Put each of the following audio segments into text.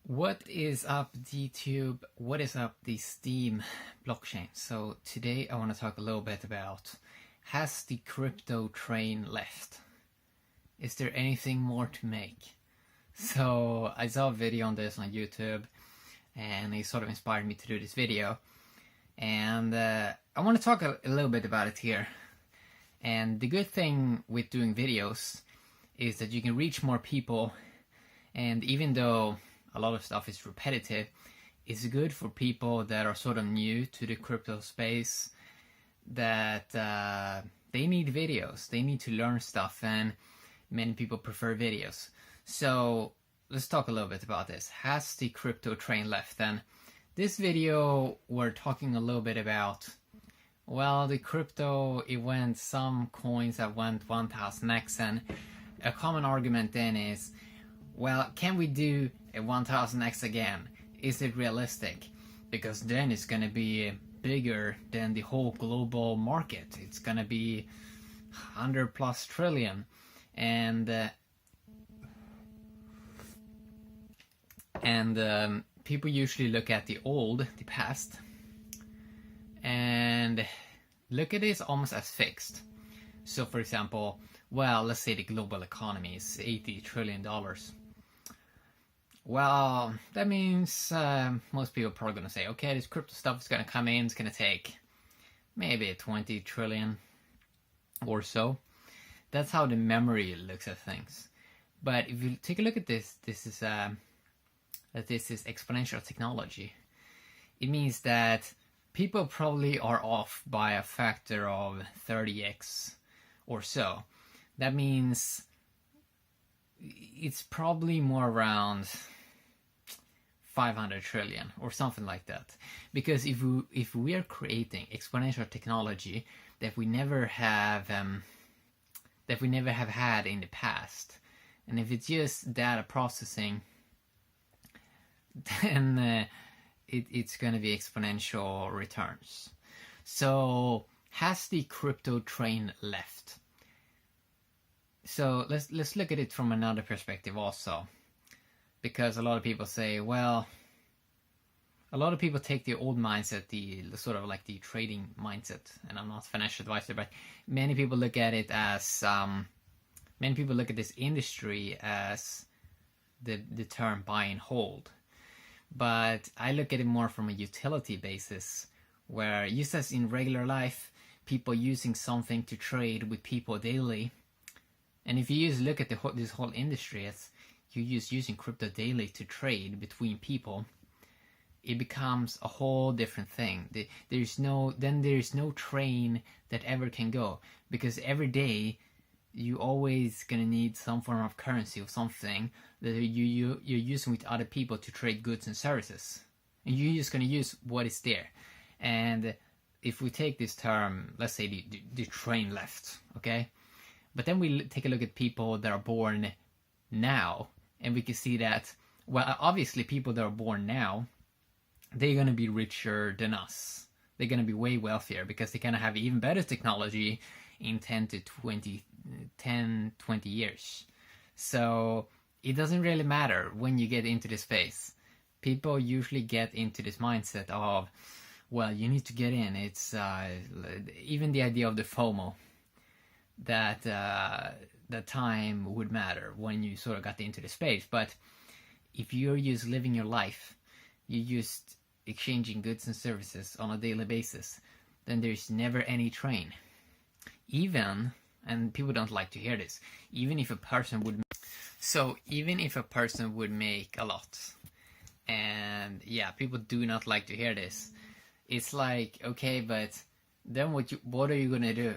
What is up, DTube? What is up, the Steem blockchain? So today I want to talk a little bit about, has the crypto train left? Is there anything more to make? So I saw a video on this on YouTube and it sort of inspired me to do this video. And I want to talk a little bit about it here. And the good thing with doing videos is that you can reach more people, and even though a lot of stuff is repetitive, it's good for people that are sort of new to the crypto space, that they need videos, they need to learn stuff, and many people prefer videos. So let's talk a little bit about this. Has the crypto train left? And this video we're talking a little bit about, well, the crypto, it went, some coins that went 1000x, and a common argument then is, well, can we do a 1000x again? Is it realistic? Because then it's going to be bigger than the whole global market. It's going to be 100+ trillion. And people usually look at the past, and look at this almost as fixed. So for example, well, let's say the global economy is $80 trillion. Well, that means most people are probably going to say, okay, this crypto stuff is going to come in, it's going to take maybe 20 trillion or so. That's how the memory looks at things. But if you take a look at this, this is exponential technology. It means that people probably are off by a factor of 30x or so. That means it's probably more around 500 trillion or something like that. Because if we are creating exponential technology that we never have had in the past, and if it's just data processing, then it's going to be exponential returns. So has the crypto train left? So let's look at it from another perspective also, because a lot of people say, well, a lot of people take the old mindset, the sort of like the trading mindset, and I'm not a financial advisor, but many people look at it as many people look at this industry as the term buy and hold. But I look at it more from a utility basis, where just as in regular life, people using something to trade with people daily. And if you just look at this whole industry as you just using crypto daily to trade between people, it becomes a whole different thing. There's no train that ever can go, because every day you always gonna need some form of currency or something that you're using with other people to trade goods and services, and you're just gonna use what is there. And if we take this term, let's say the train left, okay? But then we take a look at people that are born now, and we can see that, well, obviously people that are born now, they're going to be richer than us. They're going to be way wealthier because they're going to have even better technology in 10 to 20 years. So it doesn't really matter when you get into this space. People usually get into this mindset of, well, you need to get in. It's even the idea of the FOMO, that the time would matter when you sort of got into the space. But if you're just living your life, you're just exchanging goods and services on a daily basis, then there's never any train. Even, and people don't like to hear this, even if a person would make a lot, and yeah, people do not like to hear this. It's like, okay, but then what are you gonna do?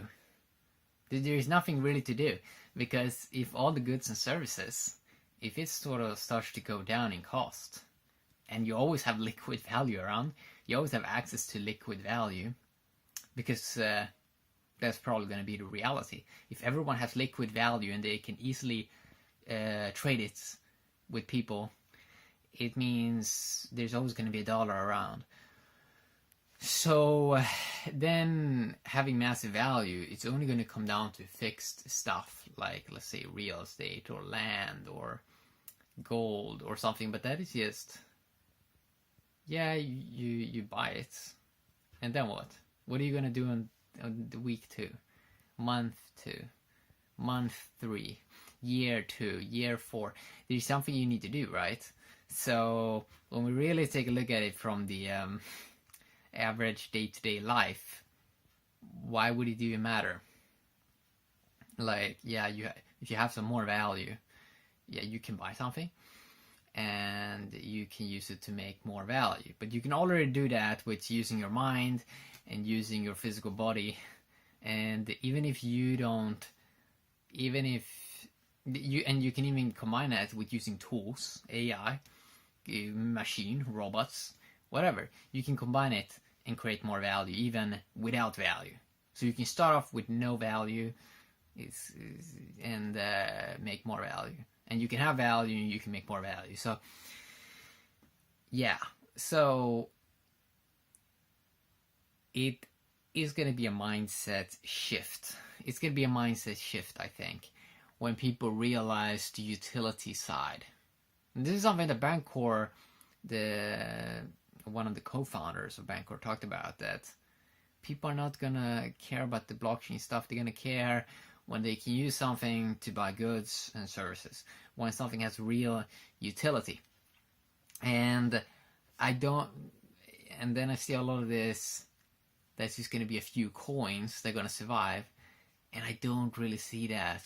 There is nothing really to do, because if all the goods and services, if it sort of starts to go down in cost, and you always have liquid value around, you always have access to liquid value, because that's probably going to be the reality. If everyone has liquid value and they can easily trade it with people, it means there's always going to be a dollar around. So then having massive value, it's only going to come down to fixed stuff like, let's say, real estate or land or gold or something, but that is just, yeah, you buy it, and then what are you gonna do on the week 2, month 2, month 3, year 2, year 4? There's something you need to do, right? So when we really take a look at it from the average day-to-day life, why would it even matter? Like, yeah, if you have some more value, yeah, you can buy something and you can use it to make more value. But you can already do that with using your mind and using your physical body. And even if you don't, even if you, and you can even combine that with using tools, AI, machine, robots, whatever, you can combine it and create more value even without value. So you can start off with no value and make more value, and you can have value and you can make more value. So yeah, so it is going to be a mindset shift. It's going to be a mindset shift, I think, when people realize the utility side. And this is something that Bancor, one of the co-founders of Bancor, talked about, that people are not going to care about the blockchain stuff. They're going to care when they can use something to buy goods and services, when something has real utility. And then I see a lot of this, that's just going to be a few coins that are going to survive, and I don't really see that.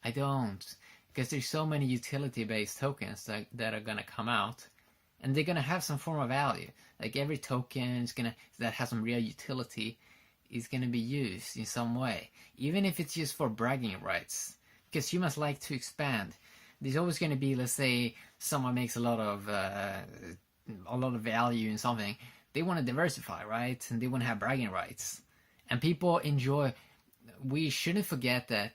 I don't, because there's so many utility-based tokens that are going to come out, and they're going to have some form of value. Like every token that has some real utility is going to be used in some way, even if it's just for bragging rights, because humans like to expand. There's always going to be, let's say someone makes a lot of value in something, they want to diversify, right? And they want to have bragging rights, and people enjoy. We shouldn't forget that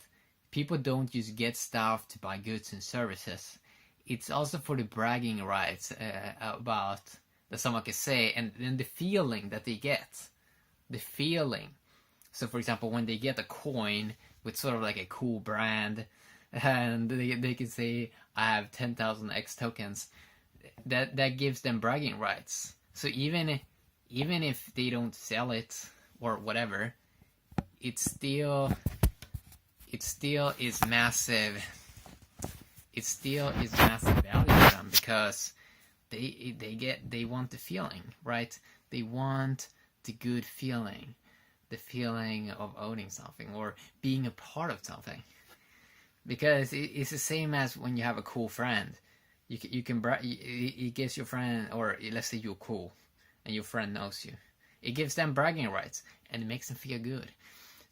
people don't just get stuff to buy goods and services. It's also for the bragging rights about that someone can say, and then the feeling that they get. The feeling. So for example, when they get a coin with sort of like a cool brand, and they can say, I have 10,000 X tokens, that gives them bragging rights. So even if they don't sell it or whatever, it still is massive. It still is massive value to them, because they want the feeling, right? They want the good feeling, the feeling of owning something or being a part of something, because it's the same as when you have a cool friend. You can it gives your friend, or let's say you're cool and your friend knows you, it gives them bragging rights and it makes them feel good.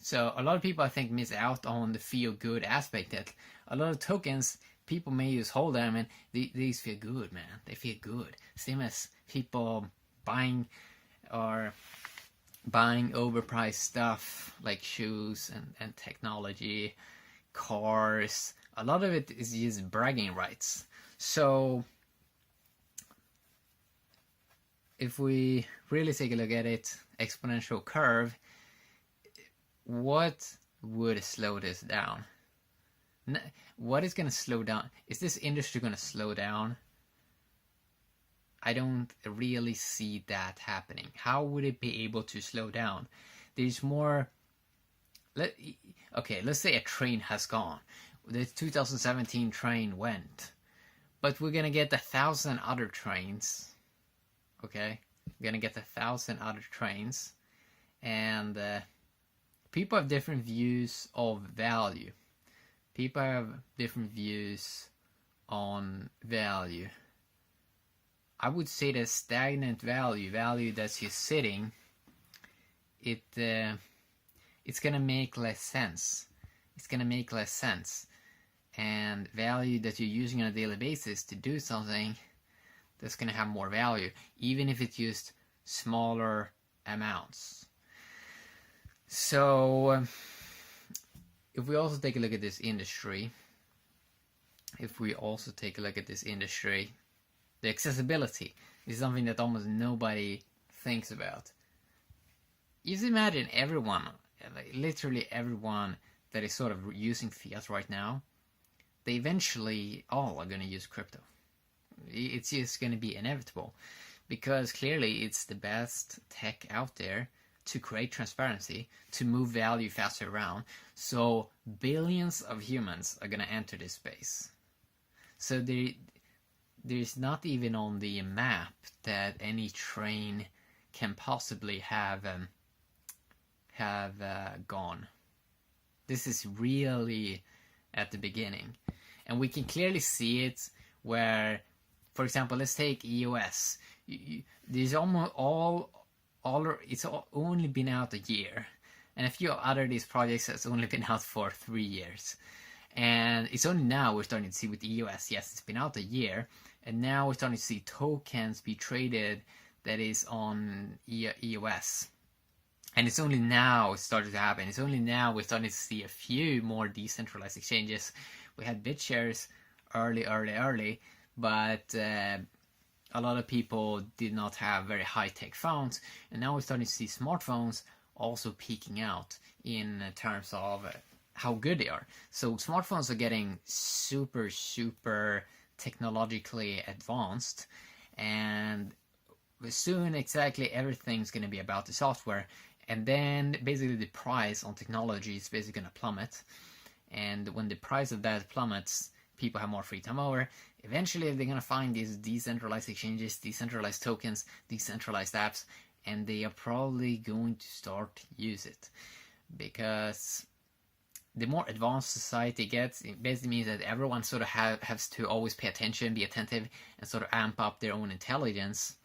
So a lot of people, I think, miss out on the feel good aspect. That a lot of tokens, people may just hold them and these feel good, man. They feel good. Same as people buying overpriced stuff like shoes and technology, cars. A lot of it is just bragging rights. So if we really take a look at it, exponential curve, what would slow this down? What is going to slow down? Is this industry going to slow down? I don't really see that happening. How would it be able to slow down? There's more. Okay, let's say a train has gone. The 2017 train went, but we're gonna get 1,000 other trains. Okay, we're gonna get 1,000 other trains, and people have different views of value. People have different views on value. I would say that stagnant value that's just sitting, it's gonna make less sense. It's gonna make less sense. And value that you're using on a daily basis to do something, that's gonna have more value, even if it's just smaller amounts. So if we also take a look at this industry, the accessibility is something that almost nobody thinks about. Just imagine everyone, literally everyone that is sort of using fiat right now, they eventually all are going to use crypto. It's just going to be inevitable, because clearly it's the best tech out there to create transparency, to move value faster around. So billions of humans are going to enter this space. So there's not even on the map that any train can possibly have gone. This is really at the beginning, and we can clearly see it where, for example, let's take EOS. There's almost it's only been out a year, and a few other of these projects has only been out for 3 years, and it's only now we're starting to see with EOS. Yes, it's been out a year, and now we're starting to see tokens be traded that is on EOS. And it's only now it started to happen. It's only now we're starting to see a few more decentralized exchanges. We had BitShares early, but a lot of people did not have very high-tech phones, and now we're starting to see smartphones also peaking out in terms of how good they are. So smartphones are getting super technologically advanced, and soon exactly everything's going to be about the software, and then basically the price on technology is basically going to plummet. And when the price of that plummets, people have more free time over. Eventually they're going to find these decentralized exchanges, decentralized tokens, decentralized apps, and they are probably going to start to use it, because the more advanced society gets, it basically means that everyone sort of has to always pay attention, be attentive, and sort of amp up their own intelligence.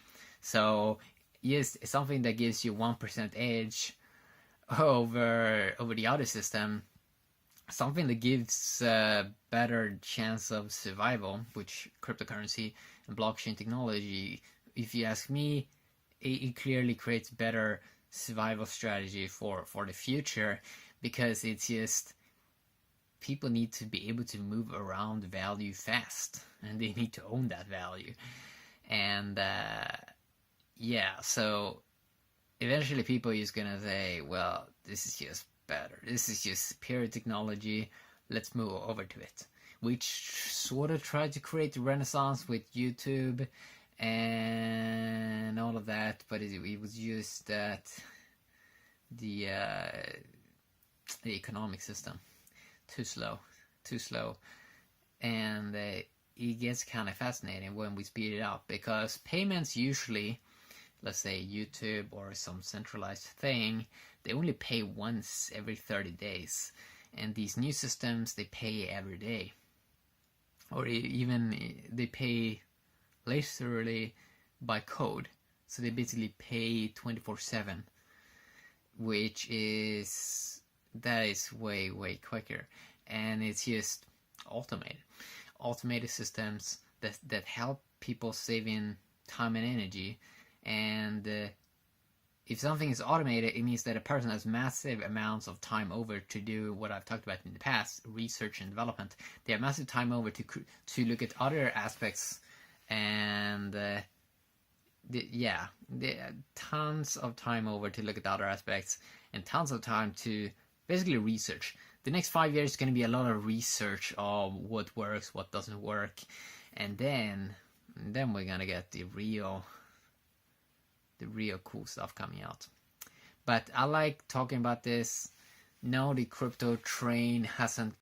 So yes, it's something that gives you 1% edge over the other system, something that gives a better chance of survival, which cryptocurrency and blockchain technology, if you ask me, it clearly creates better survival strategy for the future, because it's just people need to be able to move around value fast, and they need to own that value. And yeah, so eventually people are just gonna say, well, this is just better, this is just superior technology, let's move over to it. Which sort of tried to create a renaissance with YouTube and all of that, but it was just that the economic system too slow, and it gets kind of fascinating when we speed it up, because payments usually, let's say YouTube or some centralized thing, they only pay once every 30 days, and these new systems, they pay every day, or even they pay literally by code. So they basically pay 24/7, which is way quicker, and it's just automated systems that help people save in time and energy. And if something is automated, it means that a person has massive amounts of time over to do what I've talked about in the past, research and development. They have massive time over to look at other aspects, and tons of time over to look at other aspects, and tons of time to basically research. The next 5 years is going to be a lot of research of what works, what doesn't work, and then we're going to get the real cool stuff coming out. But I like talking about this. No, the crypto train hasn't